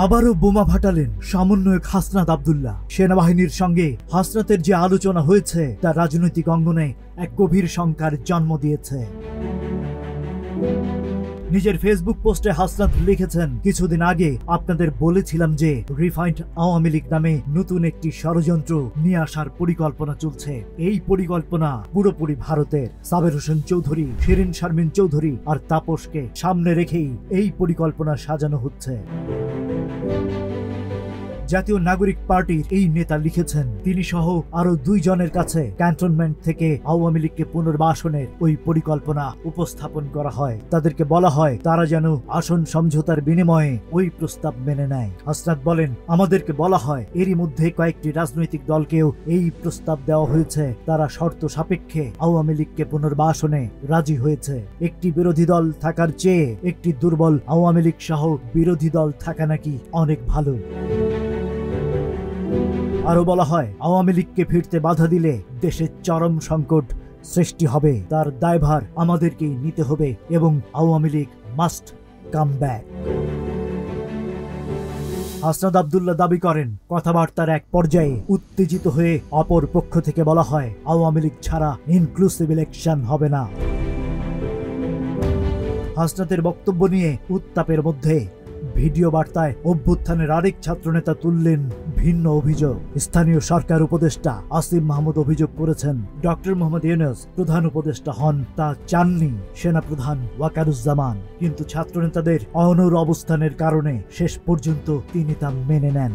আবারও বোমা ফাটালেন সমন্বয়ক হাসনাত আব্দুল্লাহ। সেনাবাহিনীর সঙ্গে হাসনাতের যে আলোচনা হয়েছে তা রাজনৈতিক অঙ্গনে এক গভীর শঙ্কার জন্ম দিয়েছে। নিজের ফেসবুক পোস্টে হাসনাত লিখেছেন, কিছুদিন আগে আপনাদের বলেছিলাম যে রিফাইন্ড আওয়ামী লীগ নামে নতুন একটি ষড়যন্ত্র নিয়ে আসার পরিকল্পনা চলছে। এই পরিকল্পনা পুরোপুরি ভারতের। সাবের হোসেন চৌধুরী, শিরিন শারমিন চৌধুরী আর তাপসকে সামনে রেখেই এই পরিকল্পনা সাজানো হচ্ছে। জাতীয় নাগরিক পার্টির এই নেতা লিখেছেন, তিনি সহ আরো 2 জনের কাছে ক্যান্টনমেন্ট থেকে আওয়ামী লীগকে পুনর্বাসনের ওই পরিকল্পনা উপস্থাপন করা হয়। তাদেরকে বলা হয় তারা যেন আসন সমঝোতার বিনিময়ে ওই প্রস্তাব মেনে নেয়। হাসনাত বলেন, আমাদেরকে বলা হয় এরই মধ্যে কয়েকটি রাজনৈতিক দলকেও এই প্রস্তাব দেওয়া হয়েছে। তারা শর্ত সাপেক্ষে আওয়ামী লীগকে পুনর্বাসনে রাজি হয়েছে। একটি বিরোধী দল থাকার চেয়ে একটি দুর্বল আওয়ামী লীগ সহ বিরোধী দল থাকা নাকি অনেক ভালো। আরো বলা হয়, আওয়ামী লীগকে ফিরতে বাধা দিলে দেশে চরম সংকট সৃষ্টি হবে। তার দায়ভার আমাদেরকেই নিতে হবে এবং Awami League must come back. Hasnat Abdullah দাবি করেন, কথাবার্তার এক পর্যায়ে উত্তেজিত হয়ে অপর পক্ষ থেকে বলা হয় আওয়ামী লীগ ছাড়া ইনক্লুসিভ ইলেকশন হবে না। হাসনাতের বক্তব্য নিয়ে উত্তাপের মধ্যে ভিডিও বার্তায় অভ্যুত্থানের আরেক ছাত্রনেতা তুললেন ভিন্ন অভিযোগ। স্থানীয় সরকার উপদেষ্টা আসিম মাহমুদ অভিযোগ করেছেন, ডক্টর মোহাম্মদ ইউনূস প্রধান উপদেষ্টা হন তা চাননি সেনাপ্রধান ওয়াকারুজ্জামান, কিন্তু ছাত্রনেতাদের অনড় অবস্থানের কারণে শেষ পর্যন্ত তিনি তা মেনে নেন।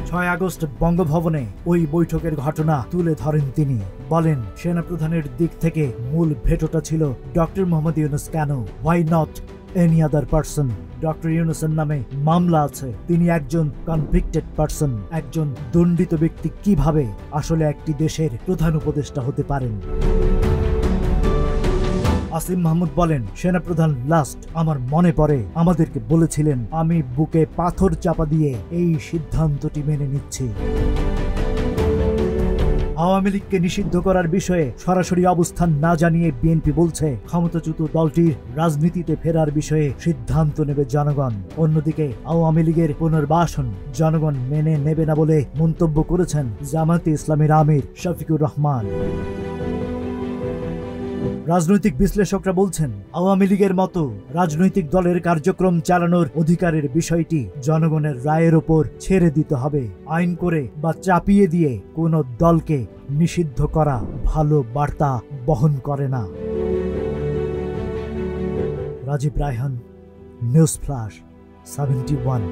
6 আগস্ট বঙ্গভবনে ওই বৈঠকের ঘটনা তুলে ধরেন তিনি। বলেন, সেনাপ্রধানের দিক থেকে মূল ভেটোটা ছিল ডক্টর মোহাম্মদ ইউনূস কেন, why not any other person. Doctor ইউনূসের নামে মামলা আছে, তিনি একজন কনভিক্টেড পারসন। একজন দণ্ডিত ব্যক্তি কিভাবে আসলে একটি দেশের প্রধান উপদেষ্টা হতে পারেন? আসিম মাহমুদ বলেন, সেনাপ্রধান লাস্ট আমার মনে পড়ে আমাদেরকে বলেছিলেন, আমি বুকে পাথর চাপা দিয়ে এই সিদ্ধান্তটি মেনে নিচ্ছি। আওয়ামী লীগকে নিষিদ্ধ করার বিষয়ে সরাসরি অবস্থান না জানিয়ে বিএনপি বলছে, ক্ষমতাচ্যুত দলটির রাজনীতিতে ফেরার বিষয়ে সিদ্ধান্ত নেবে জনগণ। অন্যদিকে আওয়ামী লীগের পুনর্বাসন জনগণ মেনে নেবে না বলে মন্তব্য করেছেন জামায়াতে ইসলামীর আমির শফিকুর রহমান। রাজনৈতিক বিশ্লেষকরা বলছেন, আওয়ামী লীগের মতো রাজনৈতিক দলের কার্যক্রম চালানোর অধিকারের বিষয়টি জনগণের রায়ের ওপর ছেড়ে দিতে হবে। আইন করে বা চাপিয়ে দিয়ে কোনো দলকে নিষিদ্ধ করা ভালো বার্তা বহন করে না। Rajib Raihan, news flash 71।